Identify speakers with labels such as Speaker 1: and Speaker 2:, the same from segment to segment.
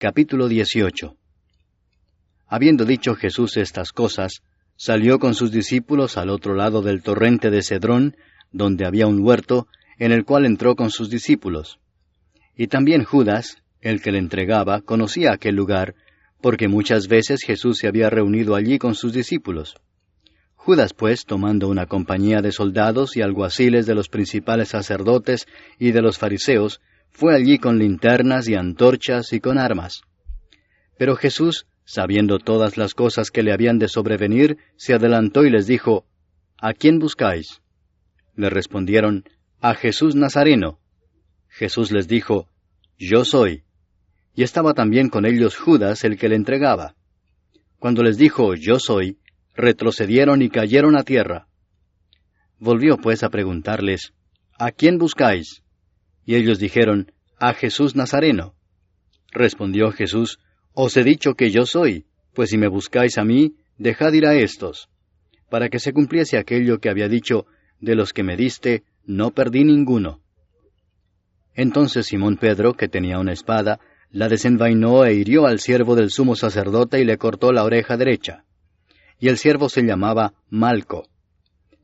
Speaker 1: Capítulo 18. Habiendo dicho Jesús estas cosas, salió con sus discípulos al otro lado del torrente de Cedrón, donde había un huerto, en el cual entró con sus discípulos. Y también Judas, el que le entregaba, conocía aquel lugar, porque muchas veces Jesús se había reunido allí con sus discípulos. Judas, pues, tomando una compañía de soldados y alguaciles de los principales sacerdotes y de los fariseos, fue allí con linternas y antorchas y con armas. Pero Jesús, sabiendo todas las cosas que le habían de sobrevenir, se adelantó y les dijo, ¿A quién buscáis? Le respondieron, A Jesús Nazareno. Jesús les dijo, Yo soy. Y estaba también con ellos Judas, el que le entregaba. Cuando les dijo, Yo soy, retrocedieron y cayeron a tierra. Volvió pues a preguntarles, ¿A quién buscáis? Y ellos dijeron, A Jesús Nazareno. Respondió Jesús, Os he dicho que yo soy, pues si me buscáis a mí, dejad ir a éstos, para que se cumpliese aquello que había dicho, de los que me diste, no perdí ninguno. Entonces Simón Pedro, que tenía una espada, la desenvainó e hirió al siervo del sumo sacerdote y le cortó la oreja derecha. Y el siervo se llamaba Malco.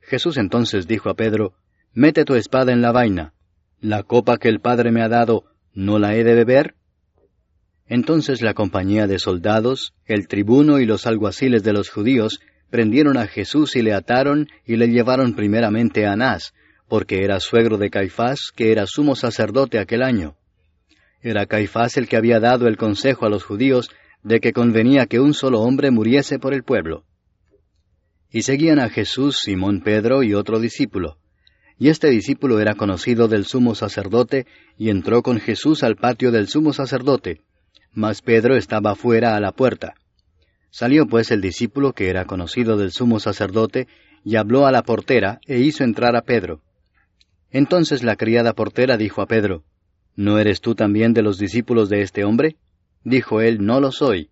Speaker 1: Jesús entonces dijo a Pedro, Mete tu espada en la vaina. ¿La copa que el Padre me ha dado, no la he de beber? Entonces la compañía de soldados, el tribuno y los alguaciles de los judíos, prendieron a Jesús y le ataron y le llevaron primeramente a Anás, porque era suegro de Caifás, que era sumo sacerdote aquel año. Era Caifás el que había dado el consejo a los judíos de que convenía que un solo hombre muriese por el pueblo. Y seguían a Jesús Simón Pedro y otro discípulo. Y este discípulo era conocido del sumo sacerdote, y entró con Jesús al patio del sumo sacerdote, mas Pedro estaba fuera a la puerta. Salió pues el discípulo que era conocido del sumo sacerdote, y habló a la portera, e hizo entrar a Pedro. Entonces la criada portera dijo a Pedro, ¿No eres tú también de los discípulos de este hombre? Dijo él, No lo soy.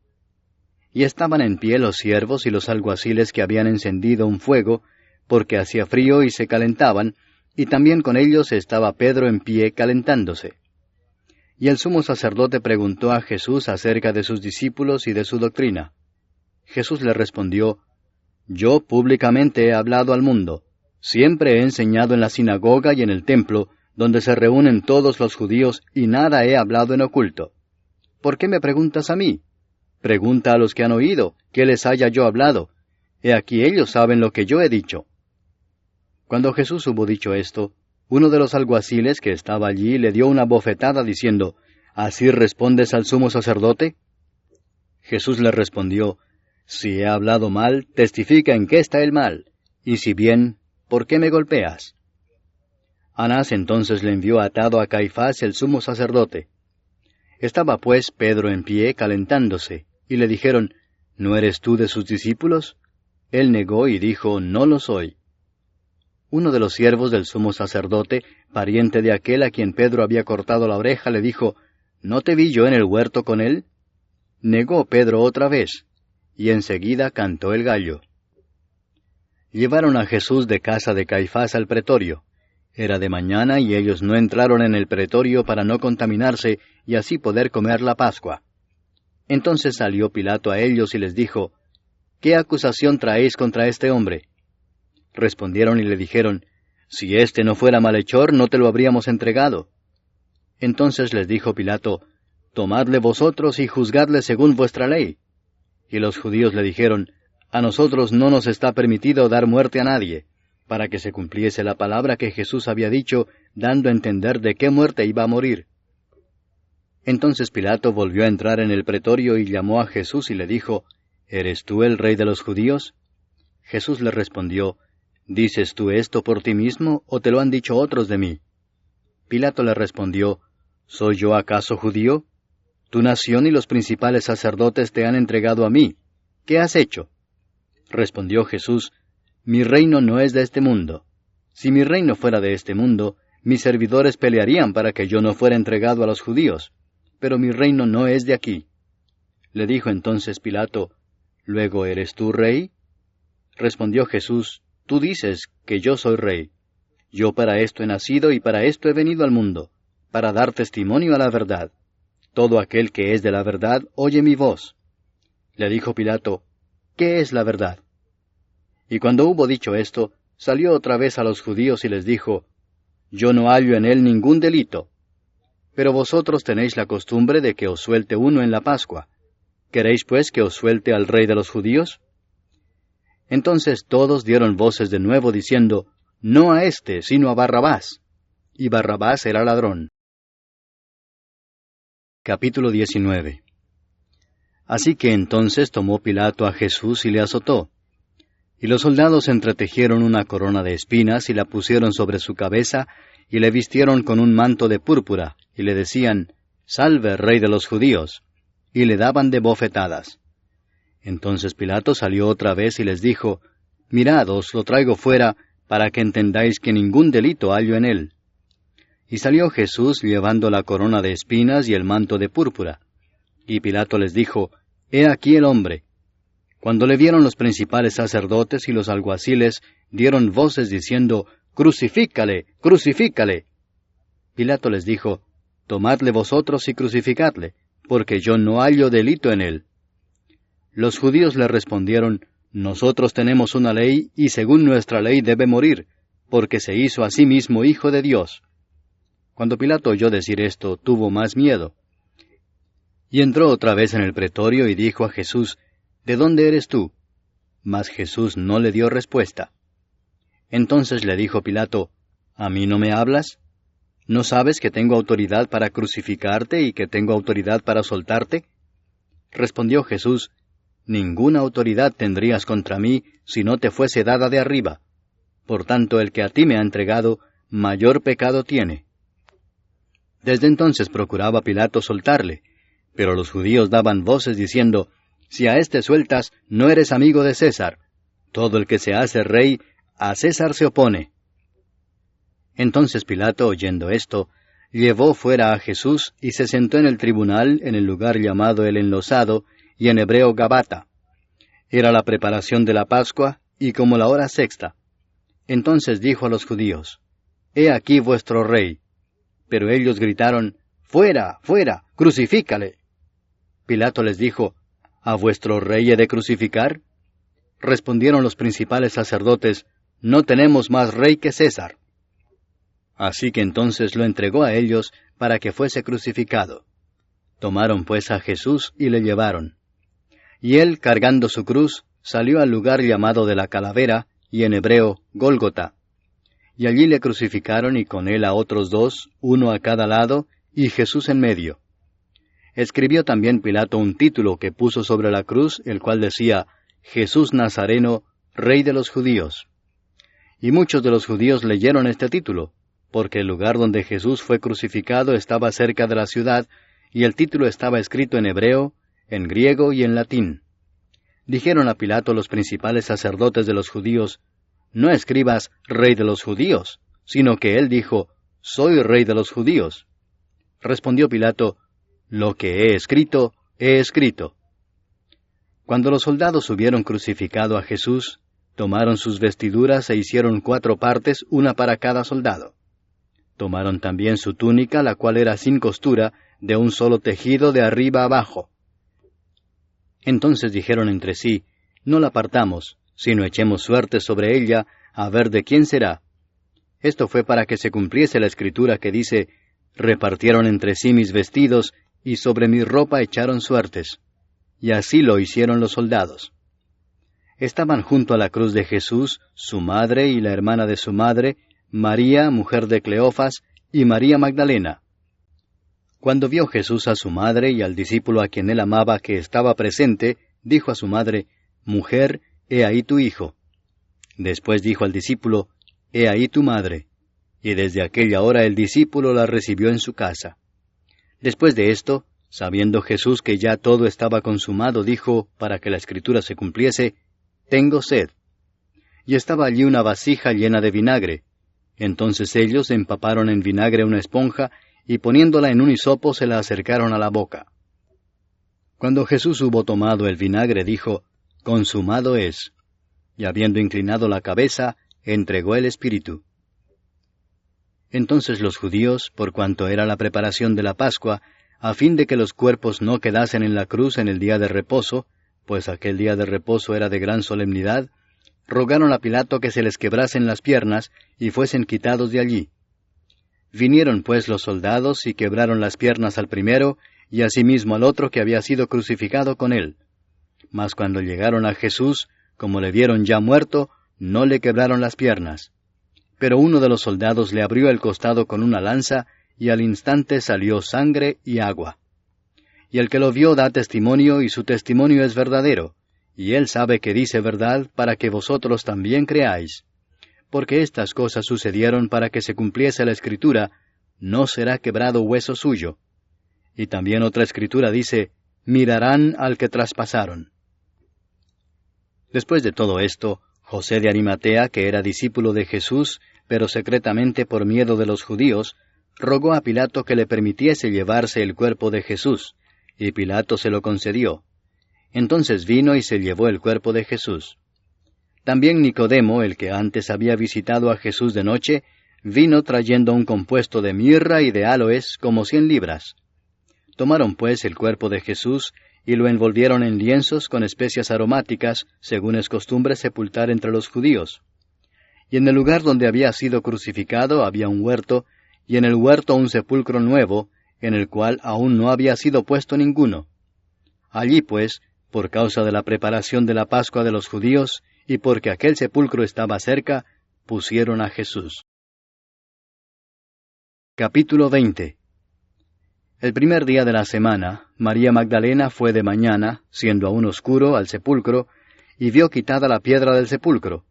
Speaker 1: Y estaban en pie los siervos y los alguaciles que habían encendido un fuego, porque hacía frío y se calentaban, y también con ellos estaba Pedro en pie calentándose. Y el sumo sacerdote preguntó a Jesús acerca de sus discípulos y de su doctrina. Jesús le respondió, Yo públicamente he hablado al mundo. Siempre he enseñado en la sinagoga y en el templo, donde se reúnen todos los judíos, y nada he hablado en oculto. ¿Por qué me preguntas a mí? Pregunta a los que han oído, qué les haya yo hablado. He aquí ellos saben lo que yo he dicho. Cuando Jesús hubo dicho esto, uno de los alguaciles que estaba allí le dio una bofetada diciendo, ¿Así respondes al sumo sacerdote? Jesús le respondió, Si he hablado mal, testifica en qué está el mal, y si bien, ¿por qué me golpeas? Anás entonces le envió atado a Caifás el sumo sacerdote. Estaba pues Pedro en pie calentándose, y le dijeron, ¿No eres tú de sus discípulos? Él negó y dijo, No lo soy. Uno de los siervos del sumo sacerdote, pariente de aquel a quien Pedro había cortado la oreja, le dijo, ¿No te vi yo en el huerto con él? Negó Pedro otra vez, y enseguida cantó el gallo. Llevaron a Jesús de casa de Caifás al pretorio. Era de mañana y ellos no entraron en el pretorio para no contaminarse y así poder comer la Pascua. Entonces salió Pilato a ellos y les dijo, ¿Qué acusación traéis contra este hombre? Respondieron y le dijeron, Si éste no fuera malhechor, no te lo habríamos entregado. Entonces les dijo Pilato, Tomadle vosotros y juzgadle según vuestra ley. Y los judíos le dijeron, A nosotros no nos está permitido dar muerte a nadie, para que se cumpliese la palabra que Jesús había dicho, dando a entender de qué muerte iba a morir. Entonces Pilato volvió a entrar en el pretorio y llamó a Jesús y le dijo, ¿Eres tú el rey de los judíos? Jesús le respondió, ¿Dices tú esto por ti mismo, o te lo han dicho otros de mí? Pilato le respondió, ¿Soy yo acaso judío? Tu nación y los principales sacerdotes te han entregado a mí. ¿Qué has hecho? Respondió Jesús, Mi reino no es de este mundo. Si mi reino fuera de este mundo, mis servidores pelearían para que yo no fuera entregado a los judíos. Pero mi reino no es de aquí. Le dijo entonces Pilato, ¿Luego eres tú rey? Respondió Jesús, Tú dices que yo soy rey. Yo para esto he nacido y para esto he venido al mundo, para dar testimonio a la verdad. todo aquel que es de la verdad oye mi voz. Le dijo Pilato, ¿qué es la verdad? Y cuando hubo dicho esto, salió otra vez a los judíos y les dijo, yo no hallo en él ningún delito. Pero vosotros tenéis la costumbre de que os suelte uno en la Pascua. ¿Queréis pues que os suelte al rey de los judíos? Entonces todos dieron voces de nuevo diciendo, no a éste, sino a Barrabás. Y Barrabás era ladrón. Capítulo 19. Así que entonces tomó Pilato a Jesús y le azotó. Y los soldados entretejieron una corona de espinas y la pusieron sobre su cabeza, y le vistieron con un manto de púrpura, y le decían, Salve, Rey de los judíos, y le daban de bofetadas. Entonces Pilato salió otra vez y les dijo, Mirad, os lo traigo fuera, para que entendáis que ningún delito hallo en él. Y salió Jesús llevando la corona de espinas y el manto de púrpura. Y Pilato les dijo, He aquí el hombre. Cuando le vieron los principales sacerdotes y los alguaciles, dieron voces diciendo, Crucifícale, crucifícale. Pilato les dijo, Tomadle vosotros y crucificadle, porque yo no hallo delito en él. Los judíos le respondieron, Nosotros tenemos una ley, y según nuestra ley debe morir, porque se hizo a sí mismo hijo de Dios. Cuando Pilato oyó decir esto, tuvo más miedo. Y entró otra vez en el pretorio y dijo a Jesús, ¿De dónde eres tú? Mas Jesús no le dio respuesta. Entonces le dijo Pilato, ¿A mí no me hablas? ¿No sabes que tengo autoridad para crucificarte y que tengo autoridad para soltarte? Respondió Jesús, Ninguna autoridad tendrías contra mí si no te fuese dada de arriba. Por tanto, el que a ti me ha entregado, mayor pecado tiene. Desde entonces procuraba Pilato soltarle, pero los judíos daban voces diciendo, Si a éste sueltas, no eres amigo de César. Todo el que se hace rey, a César se opone. Entonces Pilato, oyendo esto, llevó fuera a Jesús y se sentó en el tribunal en el lugar llamado el Enlosado, y en hebreo Gabata. Era la preparación de la Pascua, y como la hora sexta. Entonces dijo a los judíos, He aquí vuestro rey. Pero ellos gritaron, Fuera, fuera, crucifícale. Pilato les dijo, ¿A vuestro rey he de crucificar? Respondieron los principales sacerdotes, No tenemos más rey que César. Así que entonces lo entregó a ellos para que fuese crucificado. Tomaron pues a Jesús y le llevaron. Y él, cargando su cruz, salió al lugar llamado de la Calavera, y en hebreo, Gólgota. Y allí le crucificaron y con él a otros dos, uno a cada lado, y Jesús en medio. Escribió también Pilato un título que puso sobre la cruz, el cual decía, Jesús Nazareno, Rey de los Judíos. Y muchos de los judíos leyeron este título, porque el lugar donde Jesús fue crucificado estaba cerca de la ciudad, y el título estaba escrito en hebreo, en griego y en latín. Dijeron a Pilato los principales sacerdotes de los judíos, No escribas Rey de los judíos, sino que él dijo, Soy Rey de los judíos. Respondió Pilato, Lo que he escrito, he escrito. Cuando los soldados hubieron crucificado a Jesús, tomaron sus vestiduras e hicieron 4 partes, una para cada soldado. Tomaron también su túnica, la cual era sin costura, de un solo tejido de arriba abajo. Entonces dijeron entre sí, No la partamos, sino echemos suerte sobre ella, a ver de quién será. Esto fue para que se cumpliese la escritura que dice, Repartieron entre sí mis vestidos, y sobre mi ropa echaron suertes. Y así lo hicieron los soldados. Estaban junto a la cruz de Jesús, su madre y la hermana de su madre, María, mujer de Cleofas, y María Magdalena. Cuando vio Jesús a su madre y al discípulo a quien él amaba que estaba presente, dijo a su madre, Mujer, he ahí tu hijo. Después dijo al discípulo, He ahí tu madre. Y desde aquella hora el discípulo la recibió en su casa. Después de esto, sabiendo Jesús que ya todo estaba consumado, dijo, para que la escritura se cumpliese, Tengo sed. Y estaba allí una vasija llena de vinagre. Entonces ellos empaparon en vinagre una esponja, y poniéndola en un hisopo se la acercaron a la boca. Cuando Jesús hubo tomado el vinagre, dijo, Consumado es. Y habiendo inclinado la cabeza, entregó el espíritu. Entonces los judíos, por cuanto era la preparación de la Pascua, a fin de que los cuerpos no quedasen en la cruz en el día de reposo, pues aquel día de reposo era de gran solemnidad, rogaron a Pilato que se les quebrasen las piernas y fuesen quitados de allí. Vinieron pues los soldados y quebraron las piernas al primero, y asimismo al otro que había sido crucificado con él. Mas cuando llegaron a Jesús, como le vieron ya muerto, no le quebraron las piernas. Pero uno de los soldados le abrió el costado con una lanza, y al instante salió sangre y agua. Y el que lo vio da testimonio, y su testimonio es verdadero, y él sabe que dice verdad, para que vosotros también creáis. Porque estas cosas sucedieron para que se cumpliese la Escritura, no será quebrado hueso suyo. Y también otra Escritura dice, mirarán al que traspasaron. Después de todo esto, José de Arimatea, que era discípulo de Jesús, pero secretamente por miedo de los judíos, rogó a Pilato que le permitiese llevarse el cuerpo de Jesús, y Pilato se lo concedió. Entonces vino y se llevó el cuerpo de Jesús. También Nicodemo, el que antes había visitado a Jesús de noche, vino trayendo un compuesto de mirra y de áloes, como 100 libras. Tomaron pues el cuerpo de Jesús, y lo envolvieron en lienzos con especias aromáticas, según es costumbre sepultar entre los judíos. Y en el lugar donde había sido crucificado había un huerto, y en el huerto un sepulcro nuevo, en el cual aún no había sido puesto ninguno. Allí pues, por causa de la preparación de la Pascua de los judíos, y porque aquel sepulcro estaba cerca, pusieron a Jesús. Capítulo 20. El primer día de la semana, María Magdalena fue de mañana, siendo aún oscuro, al sepulcro, y vio quitada la piedra del sepulcro.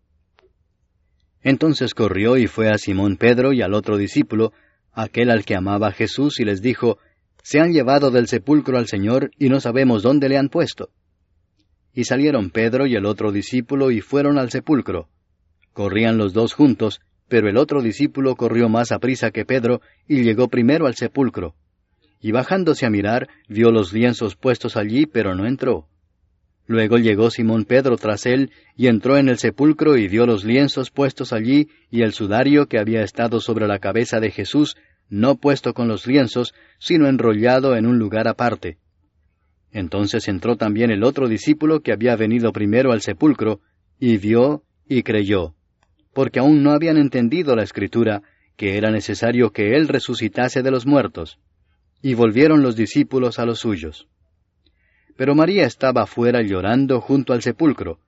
Speaker 1: Entonces corrió y fue a Simón Pedro y al otro discípulo, aquel al que amaba a Jesús, y les dijo, «Se han llevado del sepulcro al Señor, y no sabemos dónde le han puesto». Y salieron Pedro y el otro discípulo y fueron al sepulcro. Corrían los dos juntos, pero el otro discípulo corrió más aprisa que Pedro, y llegó primero al sepulcro. Y bajándose a mirar, vio los lienzos puestos allí, pero no entró. Luego llegó Simón Pedro tras él, y entró en el sepulcro y vio los lienzos puestos allí, y el sudario que había estado sobre la cabeza de Jesús, no puesto con los lienzos, sino enrollado en un lugar aparte. Entonces entró también el otro discípulo que había venido primero al sepulcro, y vio y creyó, porque aún no habían entendido la Escritura, que era necesario que él resucitase de los muertos. Y volvieron los discípulos a los suyos. Pero María estaba afuera llorando junto al sepulcro,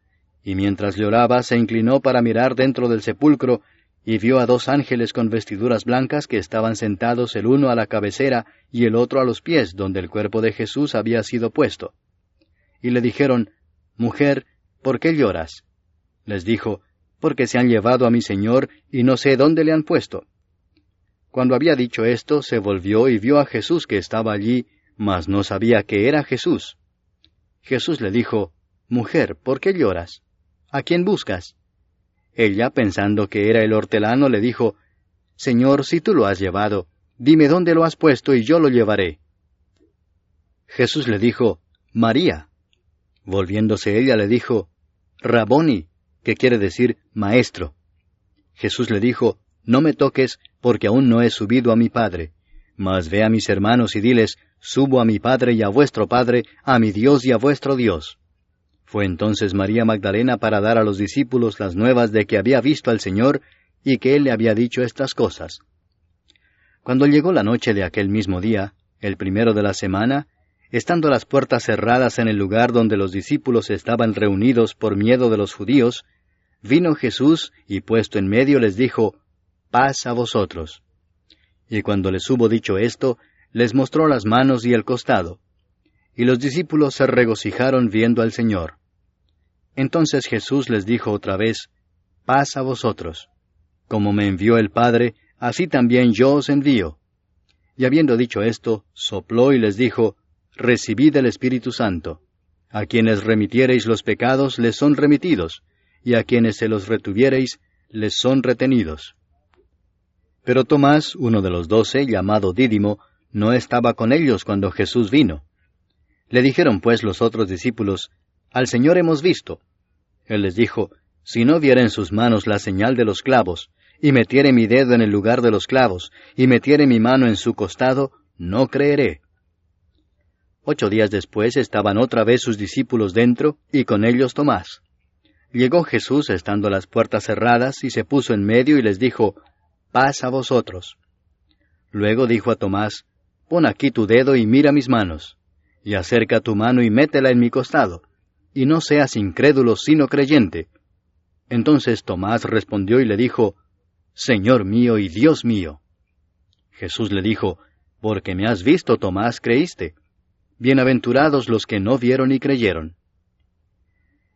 Speaker 1: y mientras lloraba se inclinó para mirar dentro del sepulcro, y vio a 2 ángeles con vestiduras blancas que estaban sentados el uno a la cabecera y el otro a los pies, donde el cuerpo de Jesús había sido puesto. Y le dijeron, «Mujer, ¿por qué lloras?» Les dijo, «Porque se han llevado a mi Señor, y no sé dónde le han puesto». Cuando había dicho esto, se volvió y vio a Jesús que estaba allí, mas no sabía que era Jesús. Jesús le dijo, «Mujer, ¿por qué lloras? ¿A quién buscas?» Ella, pensando que era el hortelano, le dijo, «Señor, si tú lo has llevado, dime dónde lo has puesto y yo lo llevaré». Jesús le dijo, «María». Volviéndose ella le dijo, «Raboni», que quiere decir maestro. Jesús le dijo, «No me toques, porque aún no he subido a mi Padre. Mas ve a mis hermanos y diles, subo a mi Padre y a vuestro Padre, a mi Dios y a vuestro Dios». Fue entonces María Magdalena para dar a los discípulos las nuevas de que había visto al Señor y que Él le había dicho estas cosas. Cuando llegó la noche de aquel mismo día, el primero de la semana, estando las puertas cerradas en el lugar donde los discípulos estaban reunidos por miedo de los judíos, vino Jesús y puesto en medio les dijo, «Paz a vosotros». Y cuando les hubo dicho esto, les mostró las manos y el costado. Y los discípulos se regocijaron viendo al Señor. Entonces Jesús les dijo otra vez, «Paz a vosotros. Como me envió el Padre, así también yo os envío». Y habiendo dicho esto, sopló y les dijo, «Recibid el Espíritu Santo. A quienes remitiereis los pecados, les son remitidos, y a quienes se los retuviereis, les son retenidos». Pero Tomás, uno de los 12, llamado Dídimo, no estaba con ellos cuando Jesús vino. Le dijeron pues los otros discípulos, «Al Señor hemos visto». Él les dijo, «Si no viera en sus manos la señal de los clavos, y metiere mi dedo en el lugar de los clavos, y metiere mi mano en su costado, no creeré». 8 días después estaban otra vez sus discípulos dentro, y con ellos Tomás. Llegó Jesús estando las puertas cerradas, y se puso en medio y les dijo, «Paz a vosotros». Luego dijo a Tomás, «Pon aquí tu dedo y mira mis manos, y acerca tu mano y métela en mi costado, y no seas incrédulo sino creyente». Entonces Tomás respondió y le dijo, «Señor mío y Dios mío». Jesús le dijo, «Porque me has visto, Tomás, creíste. Bienaventurados los que no vieron y creyeron».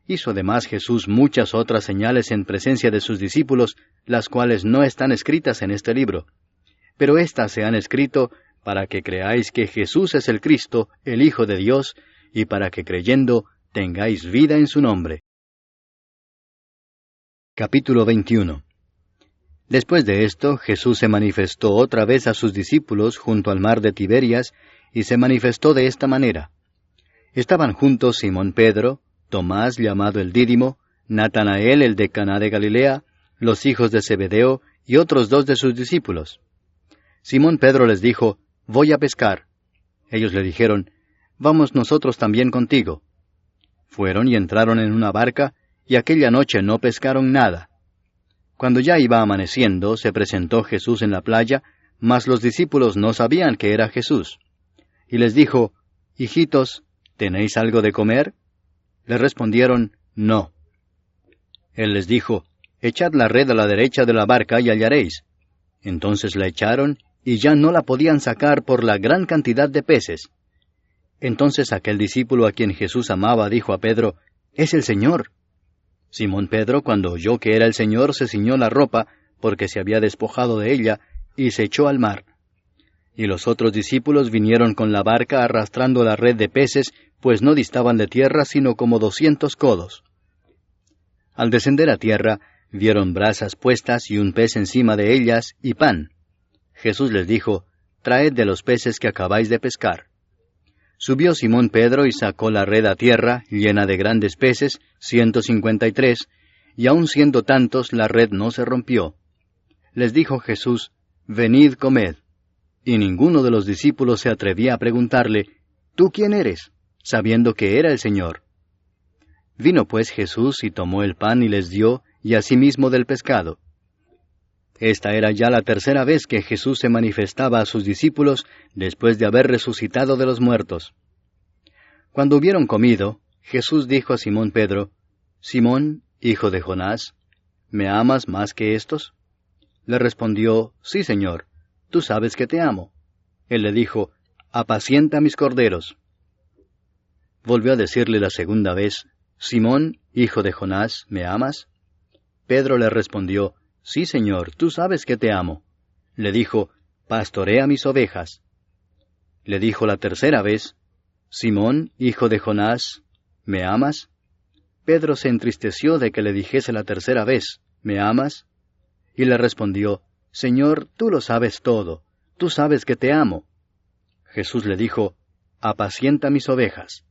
Speaker 1: Hizo además Jesús muchas otras señales en presencia de sus discípulos, las cuales no están escritas en este libro. Pero éstas se han escrito para que creáis que Jesús es el Cristo, el Hijo de Dios, y para que creyendo tengáis vida en su nombre. Capítulo 21. Después de esto, Jesús se manifestó otra vez a sus discípulos junto al mar de Tiberias, y se manifestó de esta manera. Estaban juntos Simón Pedro, Tomás llamado el Dídimo, Natanael el de Caná de Galilea, los hijos de Zebedeo, y otros 2 de sus discípulos. Simón Pedro les dijo, «Voy a pescar». Ellos le dijeron, «Vamos nosotros también contigo». Fueron y entraron en una barca, y aquella noche no pescaron nada. Cuando ya iba amaneciendo, se presentó Jesús en la playa, mas los discípulos no sabían que era Jesús. Y les dijo, «Hijitos, ¿tenéis algo de comer?» Le respondieron, «No». Él les dijo, «Echad la red a la derecha de la barca y hallaréis». Entonces la echaron, y ya no la podían sacar por la gran cantidad de peces. Entonces aquel discípulo a quien Jesús amaba dijo a Pedro, «Es el Señor». Simón Pedro, cuando oyó que era el Señor, se ciñó la ropa, porque se había despojado de ella, y se echó al mar. Y los otros discípulos vinieron con la barca arrastrando la red de peces, pues no distaban de tierra sino como 200 codos. Al descender a tierra, vieron brasas puestas y un pez encima de ellas, y pan. Jesús les dijo, «Traed de los peces que acabáis de pescar». Subió Simón Pedro y sacó la red a tierra, llena de grandes peces, 153, y aun siendo tantos, la red no se rompió. Les dijo Jesús, «Venid, comed». Y ninguno de los discípulos se atrevía a preguntarle, «¿Tú quién eres?», sabiendo que era el Señor. Vino pues Jesús y tomó el pan y les dio, y asimismo del pescado. Esta era ya la tercera vez que Jesús se manifestaba a sus discípulos después de haber resucitado de los muertos. Cuando hubieron comido, Jesús dijo a Simón Pedro, «Simón, hijo de Jonás, ¿me amas más que estos?» Le respondió, «Sí, Señor, tú sabes que te amo». Él le dijo, «Apacienta mis corderos». Volvió a decirle la segunda vez, «Simón, hijo de Jonás, ¿me amas?» Pedro le respondió, «Sí, Señor, tú sabes que te amo». Le dijo, «Pastorea mis ovejas». Le dijo la tercera vez, «Simón, hijo de Jonás, ¿me amas?» Pedro se entristeció de que le dijese la tercera vez, «¿Me amas?» Y le respondió, «Señor, tú lo sabes todo, tú sabes que te amo». Jesús le dijo, «Apacienta mis ovejas».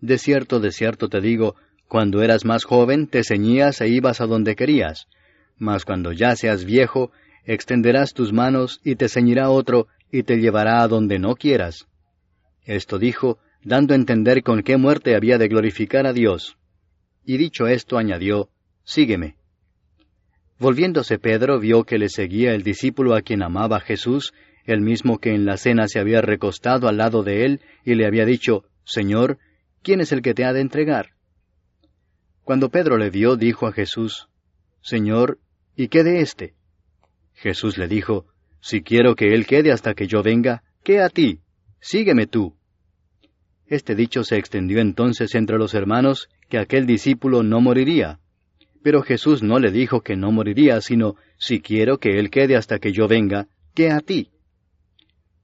Speaker 1: De cierto te digo, cuando eras más joven te ceñías e ibas a donde querías, mas cuando ya seas viejo, extenderás tus manos y te ceñirá otro y te llevará a donde no quieras. Esto dijo, dando a entender con qué muerte había de glorificar a Dios. Y dicho esto añadió, «Sígueme». Volviéndose Pedro vio que le seguía el discípulo a quien amaba Jesús, el mismo que en la cena se había recostado al lado de él y le había dicho, «Señor, ¿quién es el que te ha de entregar?» Cuando Pedro le vio, dijo a Jesús, «Señor, ¿y qué de éste?» Jesús le dijo, «Si quiero que él quede hasta que yo venga, ¿qué a ti? Sígueme tú». Este dicho se extendió entonces entre los hermanos, que aquel discípulo no moriría. Pero Jesús no le dijo que no moriría, sino, «Si quiero que él quede hasta que yo venga, ¿qué a ti?»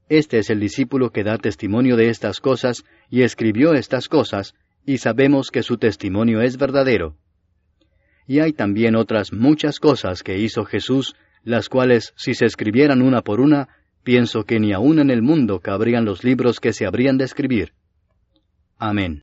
Speaker 1: Este es el discípulo que da testimonio de estas cosas, y escribió estas cosas, y sabemos que su testimonio es verdadero. Y hay también otras muchas cosas que hizo Jesús, las cuales, si se escribieran una por una, pienso que ni aun en el mundo cabrían los libros que se habrían de escribir. Amén.